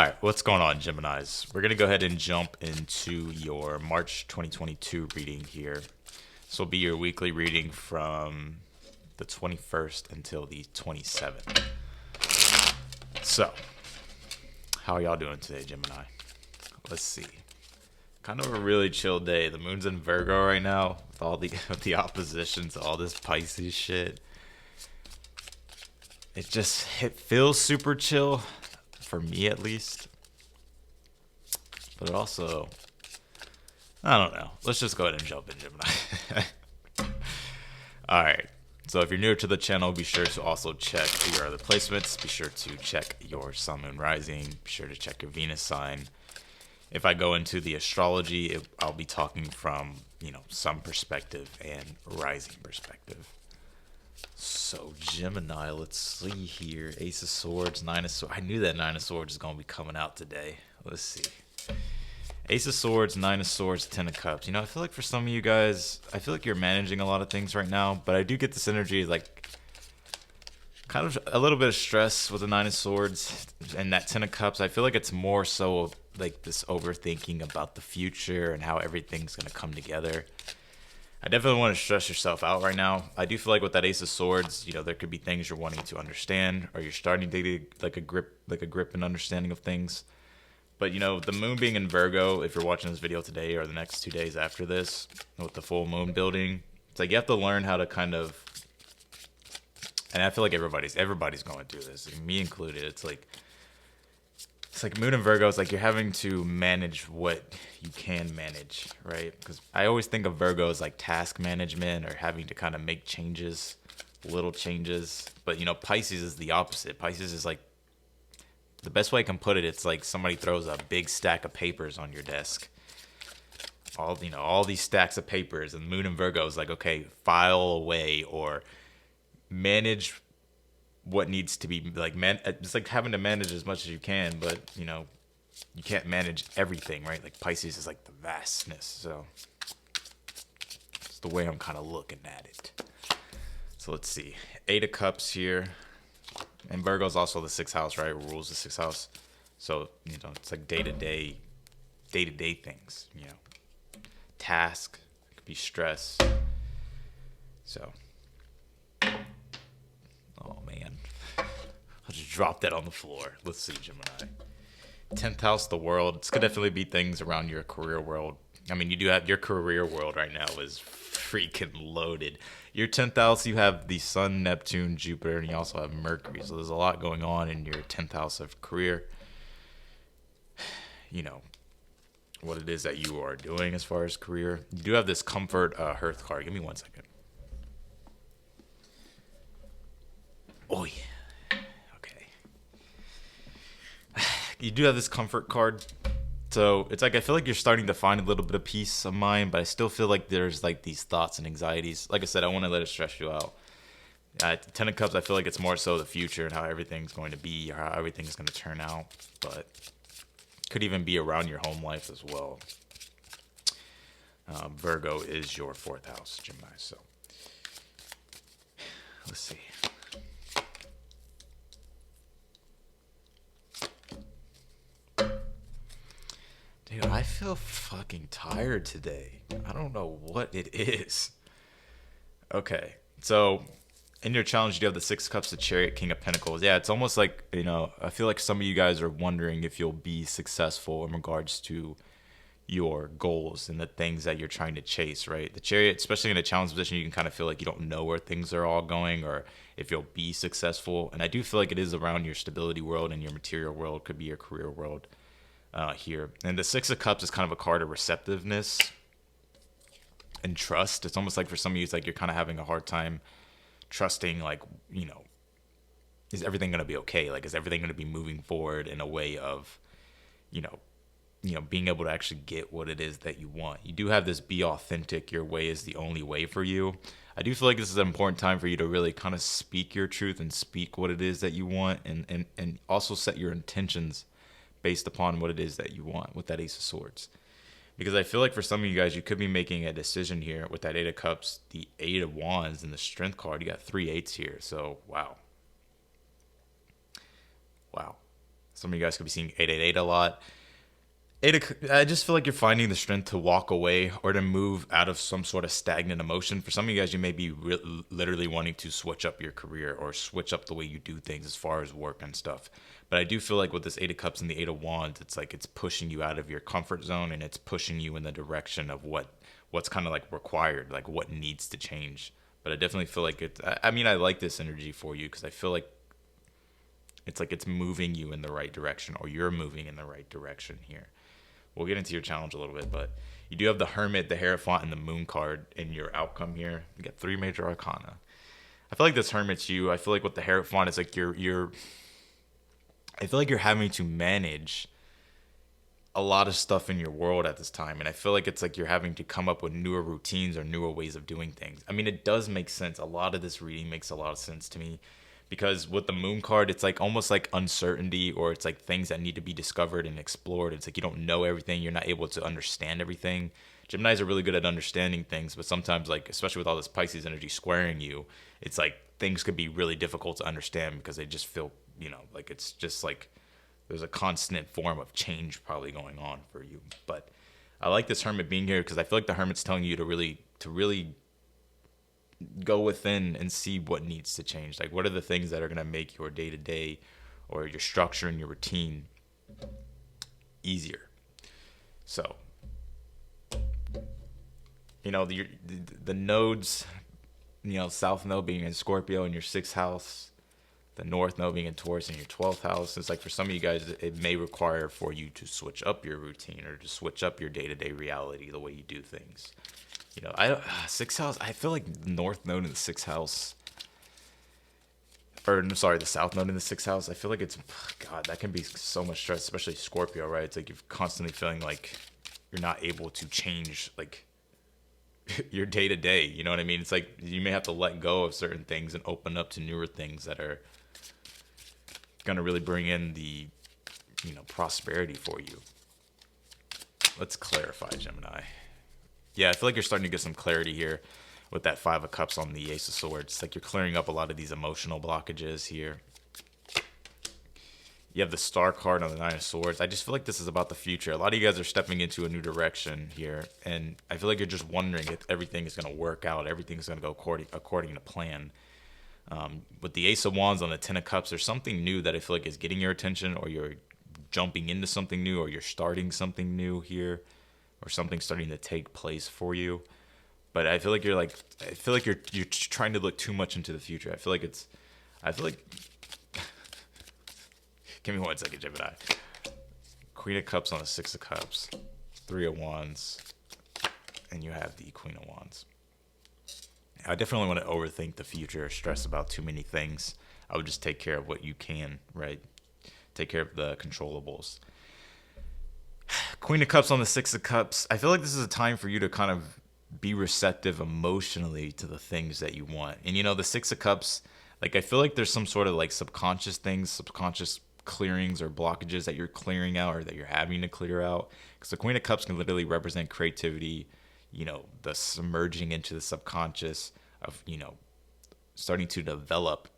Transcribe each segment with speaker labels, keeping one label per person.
Speaker 1: All right, what's going on, Geminis? We're going to go ahead and jump into your March 2022 reading here. This will be your weekly reading from the 21st until the 27th. So, how are y'all doing today, Gemini? Let's see. Kind of a really chill day. The moon's in Virgo right now with all the oppositions, all this Pisces shit. It feels super chill, for me at least. But it also, I don't know. Let's just go ahead and jump in, Gemini. Alright, so if you're new to the channel, be sure to also check your other placements. Be sure to check your Sun, Moon, Rising. Be sure to check your Venus sign. If I go into the astrology, I'll be talking from, sun perspective and rising perspective. So Gemini, let's see here. Ace of Swords, Nine of Swords. I knew that Nine of Swords is going to be coming out today. Let's see. Ace of Swords, Nine of Swords, Ten of Cups. I feel like for some of you guys, I feel like you're managing a lot of things right now, but I do get this energy like kind of a little bit of stress with the Nine of Swords and that Ten of Cups. I feel like it's more so of like this overthinking about the future and how everything's going to come together. I definitely want to stress yourself out right now. I do feel like with that Ace of Swords, there could be things you're wanting to understand, or you're starting to get like a grip and understanding of things. But the moon being in Virgo, if you're watching this video today or the next 2 days after this, with the full moon building, it's like you have to learn how to kind of, and I feel like everybody's going through this, me included. It's like moon in Virgo. It's like you're having to manage what you can manage, right? Because I always think of Virgo as like task management or having to kind of make changes, little changes. But Pisces is the opposite. Pisces is like, the best way I can put it, it's like somebody throws a big stack of papers on your desk. All these stacks of papers, and moon in Virgo is like, okay, file away or manage what needs to be like it's like having to manage as much as you can, but you can't manage everything, right? Like Pisces is like the vastness. So it's the way I'm kind of looking at it. So let's see. Eight of Cups here. And Virgo's also the sixth house, right? Rules the sixth house. So, it's like day-to-day things, Task, it could be stress. So, oh man. I'll just drop that on the floor. Let's see, Gemini. 10th house, the world. It's going to definitely be things around your career world. I mean, you do have your career world right now is freaking loaded. Your 10th house, you have the Sun, Neptune, Jupiter, and you also have Mercury. So there's a lot going on in your 10th house of career. What it is that you are doing as far as career. You do have this Comfort Hearth card. Give me 1 second. Oh, yeah. Okay. You do have this Comfort card. So it's like I feel like you're starting to find a little bit of peace of mind, but I still feel like there's like these thoughts and anxieties. Like I said, I want to let it stress you out. Ten of Cups, I feel like it's more so the future and how everything's going to be or how everything's going to turn out. But could even be around your home life as well. Virgo is your 4th house, Gemini. So let's see. Dude, I feel fucking tired today. I don't know what it is. Okay, so in your challenge, you have the Six of Cups, the Chariot, King of Pentacles. Yeah, it's almost like, I feel like some of you guys are wondering if you'll be successful in regards to your goals and the things that you're trying to chase, right? The Chariot, especially in a challenge position, you can kind of feel like you don't know where things are all going or if you'll be successful. And I do feel like it is around your stability world and your material world, could be your career world. Here. And the Six of Cups is kind of a card of receptiveness and trust. It's almost like for some of you, it's like you're kind of having a hard time trusting, like, is everything going to be okay? Like, is everything going to be moving forward in a way of, being able to actually get what it is that you want? You do have this be authentic. Your way is the only way for you. I do feel like this is an important time for you to really kind of speak your truth and speak what it is that you want and also set your intentions based upon what it is that you want with that Ace of Swords. Because I feel like for some of you guys, you could be making a decision here with that Eight of Cups, the Eight of Wands, and the Strength card. You got 3 8s here. So, wow. Some of you guys could be seeing 888 a lot. I just feel like you're finding the strength to walk away or to move out of some sort of stagnant emotion. For some of you guys, you may be literally wanting to switch up your career or switch up the way you do things as far as work and stuff. But I do feel like with this Eight of Cups and the Eight of Wands, it's like it's pushing you out of your comfort zone and it's pushing you in the direction of what's kind of like required, like what needs to change. But I definitely feel like I mean, I like this energy for you because I feel like it's moving you in the right direction, or you're moving in the right direction here. We'll get into your challenge a little bit, but you do have the Hermit, the Hierophant, and the Moon card in your outcome here. You got 3 major arcana. I feel like this Hermit's you. I feel like with the Hierophant, it's like I feel like you're having to manage a lot of stuff in your world at this time, and I feel like it's like you're having to come up with newer routines or newer ways of doing things. I mean, it does make sense. A lot of this reading makes a lot of sense to me. Because with the Moon card, it's like almost like uncertainty, or it's like things that need to be discovered and explored. It's like you don't know everything. You're not able to understand everything. Geminis are really good at understanding things, but sometimes, like, especially with all this Pisces energy squaring you, it's like things could be really difficult to understand because they just feel, like it's just like there's a constant form of change probably going on for you. But I like this Hermit being here because I feel like the Hermit's telling you to really go within and see what needs to change. Like, what are the things that are going to make your day-to-day or your structure and your routine easier? So, the nodes, South node being in Scorpio in your 6th house, the North node being in Taurus in your 12th house. It's like for some of you guys, it may require for you to switch up your routine or to switch up your day-to-day reality, the way you do things. 6th house, I feel like North node in the 6th house, or sorry, the South node in the 6th house, I feel like God, that can be so much stress, especially Scorpio, right? It's like you're constantly feeling like you're not able to change, like, your day to day, you know what I mean? It's like you may have to let go of certain things and open up to newer things that are going to really bring in the, prosperity for you. Let's clarify, Gemini. Yeah, I feel like you're starting to get some clarity here with that 5 of Cups on the Ace of Swords. It's like you're clearing up a lot of these emotional blockages here. You have the Star card on the 9 of Swords. I just feel like this is about the future. A lot of you guys are stepping into a new direction here, and I feel like you're just wondering if everything is going to work out, everything's going to go according to plan. With the Ace of Wands on the 10 of Cups, there's something new that I feel like is getting your attention, or you're jumping into something new, or you're starting something new here, or something starting to take place for you. But I feel like you're trying to look too much into the future. I feel like give me 1 second, Gemini. Queen of Cups on the 6 of Cups, 3 of Wands, and you have the Queen of Wands. I definitely want to overthink the future or stress about too many things. I would just take care of what you can, right? Take care of the controllables. Queen of Cups on the 6 of Cups. I feel like this is a time for you to kind of be receptive emotionally to the things that you want. And the 6 of Cups, like, I feel like there's some sort of like subconscious things, subconscious clearings or blockages that you're clearing out or that you're having to clear out. Because the Queen of Cups can literally represent creativity, the submerging into the subconscious of, starting to develop,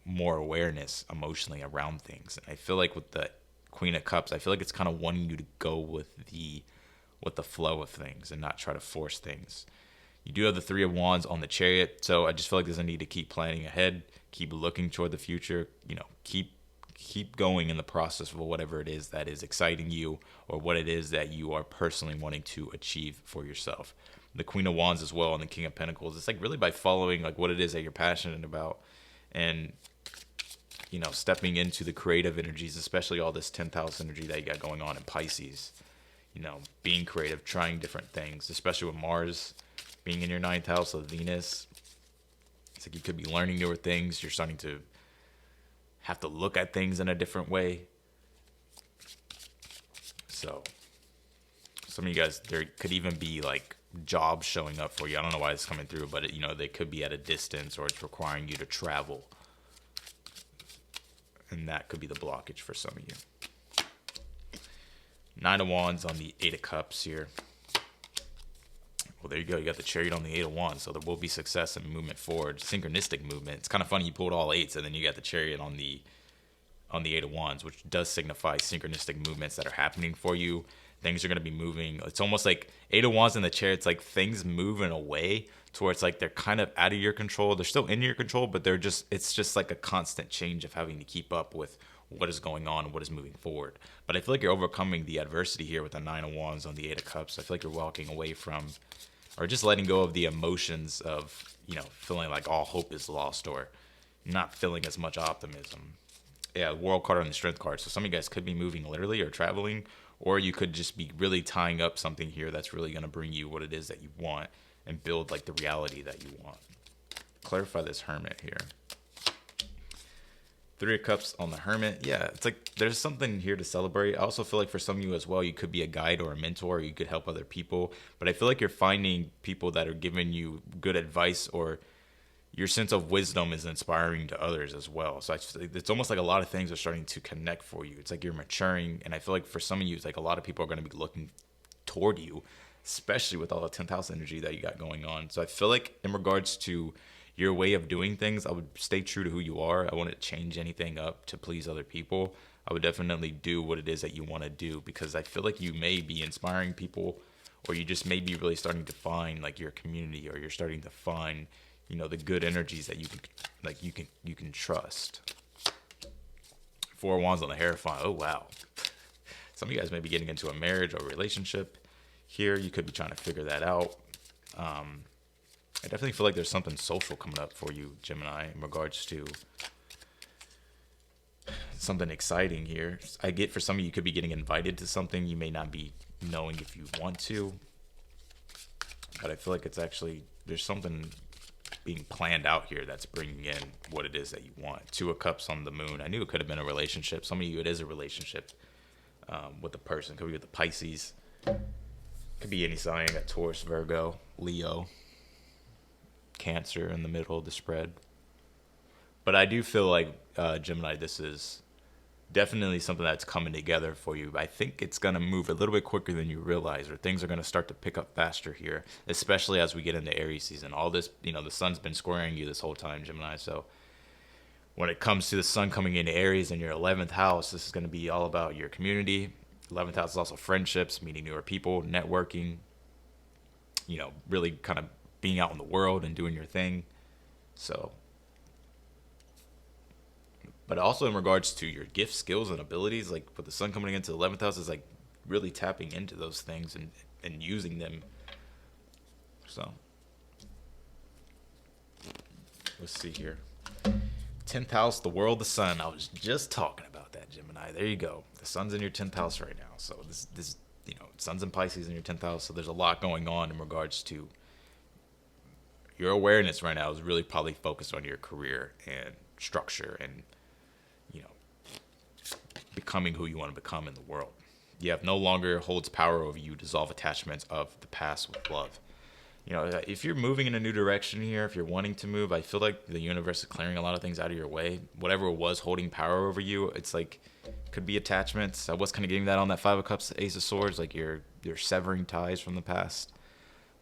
Speaker 1: more awareness emotionally around things. And I feel like with the Queen of Cups, I feel like it's kind of wanting you to go with the flow of things and not try to force things. You do have the 3 of Wands on the Chariot, so I just feel like there's a need to keep planning ahead, keep looking toward the future, keep going in the process of whatever it is that is exciting you or what it is that you are personally wanting to achieve for yourself. The Queen of Wands as well and the King of Pentacles, it's like really by following like what it is that you're passionate about and stepping into the creative energies, especially all this 10th house energy that you got going on in Pisces. Being creative, trying different things, especially with Mars being in your 9th house of Venus. It's like you could be learning newer things. You're starting to have to look at things in a different way. So some of you guys, there could even be like jobs showing up for you. I don't know why it's coming through, but they could be at a distance or it's requiring you to travel. And that could be the blockage for some of you. 9 of Wands on the 8 of Cups here. Well, there you go. You got the Chariot on the 8 of Wands, so there will be success and movement forward. Synchronistic movement. It's kind of funny you pulled all 8s, and then you got the Chariot on the on the Eight of Wands, which does signify synchronistic movements that are happening for you. Things are going to be moving. It's almost like Eight of Wands in the chair. It's like things move in a way to where it's like they're kind of out of your control. They're still in your control, but it's just like a constant change of having to keep up with what is going on and what is moving forward. But I feel like you're overcoming the adversity here with the Nine of Wands on the Eight of Cups. I feel like you're walking away from, or just letting go of the emotions of, feeling like all hope is lost, or not feeling as much optimism. Yeah, World card on the Strength card. So some of you guys could be moving literally or traveling, or you could just be really tying up something here that's really going to bring you what it is that you want and build like the reality that you want. Clarify this Hermit here. Three of Cups on the Hermit. Yeah, it's like there's something here to celebrate. I also feel like for some of you as well, you could be a guide or a mentor, or you could help other people. But I feel like you're finding people that are giving you good advice, or your sense of wisdom is inspiring to others as well. So it's almost like a lot of things are starting to connect for you. It's like you're maturing. And I feel like for some of you, it's like a lot of people are going to be looking toward you, especially with all the 10th house energy that you got going on. So I feel like in regards to your way of doing things, I would stay true to who you are. I wouldn't change anything up to please other people. I would definitely do what it is that you want to do, because I feel like you may be inspiring people, or you just may be really starting to find like your community, or you're starting to find, the good energies that you can trust. Four of Wands on the Hierophant. Oh, wow. Some of you guys may be getting into a marriage or a relationship here. You could be trying to figure that out. I definitely feel like there's something social coming up for you, Gemini, in regards to something exciting here. I get for some of you could be getting invited to something. You may not be knowing if you want to, but I feel like it's actually, there's something being planned out here that's bringing in what it is that you want. Two of Cups on the Moon. I knew it could have been a relationship. Some of you, it is a relationship with a person. Could be with the Pisces. Could be any sign. Got Taurus, Virgo, Leo, Cancer in the middle of the spread. But I do feel like, Gemini, this is definitely something that's coming together for you. I think it's going to move a little bit quicker than you realize, or things are going to start to pick up faster here, especially as we get into Aries season. All this, the sun's been squaring you this whole time, Gemini. So when it comes to the sun coming into Aries in your 11th house, this is going to be all about your community. 11th house is also friendships, meeting newer people, networking, really kind of being out in the world and doing your thing. So, but also in regards to your gifts, skills, and abilities, like with the sun coming into the 11th house, is like really tapping into those things and using them. So let's see here. 10th house, the world, the sun. I was just talking about that, Gemini. There you go. The sun's in your 10th house right now. So this sun's in Pisces in your 10th house. So there's a lot going on in regards to your awareness right now is really probably focused on your career and structure and, becoming who you want to become in the world. You have no longer holds power over you. Dissolve attachments of the past with love. If you're moving in a new direction here, if you're wanting to move, I feel like the universe is clearing a lot of things out of your way. Whatever was holding power over you, it's like, could be attachments. I was kind of getting that on that Five of Cups, Ace of Swords, like you're severing ties from the past.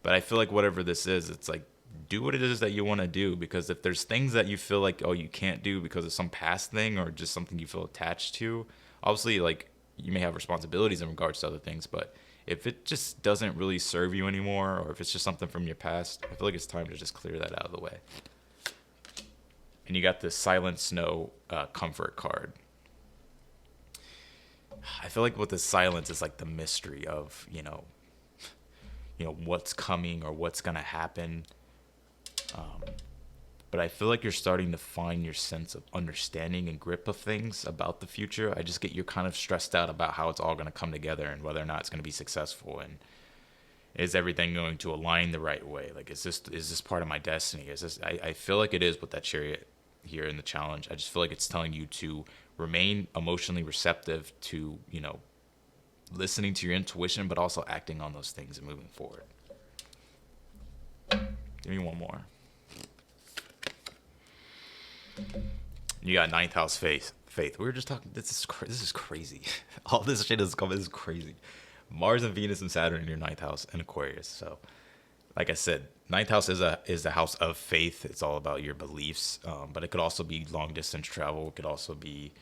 Speaker 1: But I feel like whatever this is, it's like, do what it is that you want to do, because if there's things that you feel like, oh, you can't do because of some past thing or just something you feel attached to, obviously, like, you may have responsibilities in regards to other things, but if it just doesn't really serve you anymore, or if it's just something from your past, I feel like it's time to just clear that out of the way. And you got this Silent Snow comfort card. I feel like with the silence is like the mystery of, what's coming or what's going to happen. But I feel like you're starting to find your sense of understanding and grip of things about the future. I just get you're kind of stressed out about how it's all going to come together and whether or not it's going to be successful, and is everything going to align the right way? Like, is this part of my destiny? Is this? I feel like it is with that Chariot here in the challenge. I just feel like it's telling you to remain emotionally receptive to, listening to your intuition, but also acting on those things and moving forward. Give me one more. You got 9th house faith. We were just talking. This is crazy. All this shit is coming. This is crazy. Mars and Venus and Saturn in your 9th house and Aquarius. So, like I said, 9th house is the house of faith. It's all about your beliefs. But it could also be long distance travel. It could also be,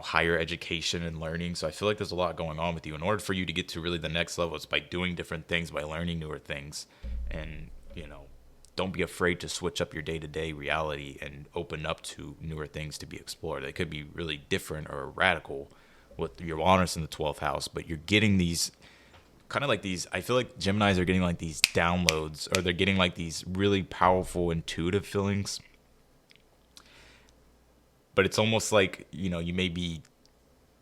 Speaker 1: higher education and learning. So I feel like there's a lot going on with you. In order for you to get to really the next level, it's by doing different things, by learning newer things. And, don't be afraid to switch up your day-to-day reality and open up to newer things to be explored. They could be really different or radical with your honors in the 12th house, but you're getting these kind of like these, I feel like Geminis are getting like these downloads, or they're getting like these really powerful intuitive feelings. But it's almost like, you maybe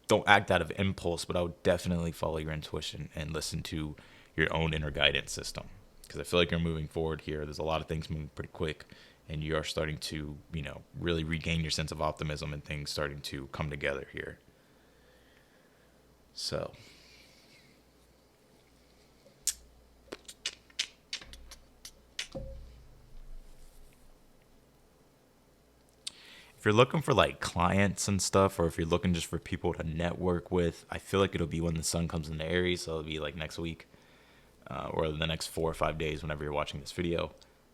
Speaker 1: don't act out of impulse, but I would definitely follow your intuition and listen to your own inner guidance system. Because I feel like you're moving forward here. There's a lot of things moving pretty quick, and you are starting to, really regain your sense of optimism, and things starting to come together here. So, if you're looking for like clients and stuff, or if you're looking just for people to network with, I feel like it'll be when the sun comes into Aries. So it'll be like next week, or the next 4 or 5 days whenever you're watching this video.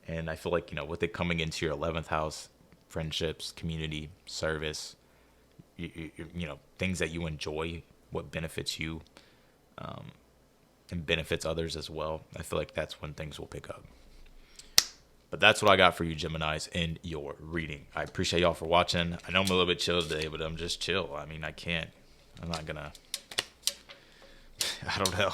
Speaker 1: And I feel like, with it coming into your 11th house, friendships, community, service, things that you enjoy, what benefits you, and benefits others as well. I feel like that's when things will pick up. But that's what I got for you, Geminis, in your reading. I appreciate y'all for watching. I know I'm a little bit chill today, but I'm just chill. I mean, I'm not gonna, I don't know.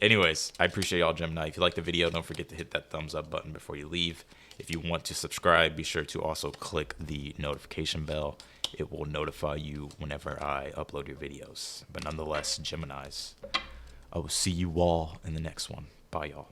Speaker 1: Anyways, I appreciate y'all, Gemini. If you like the video, don't forget to hit that thumbs up button before you leave. If you want to subscribe, be sure to also click the notification bell. It will notify you whenever I upload your videos. But nonetheless, Geminis, I will see you all in the next one. Bye, y'all.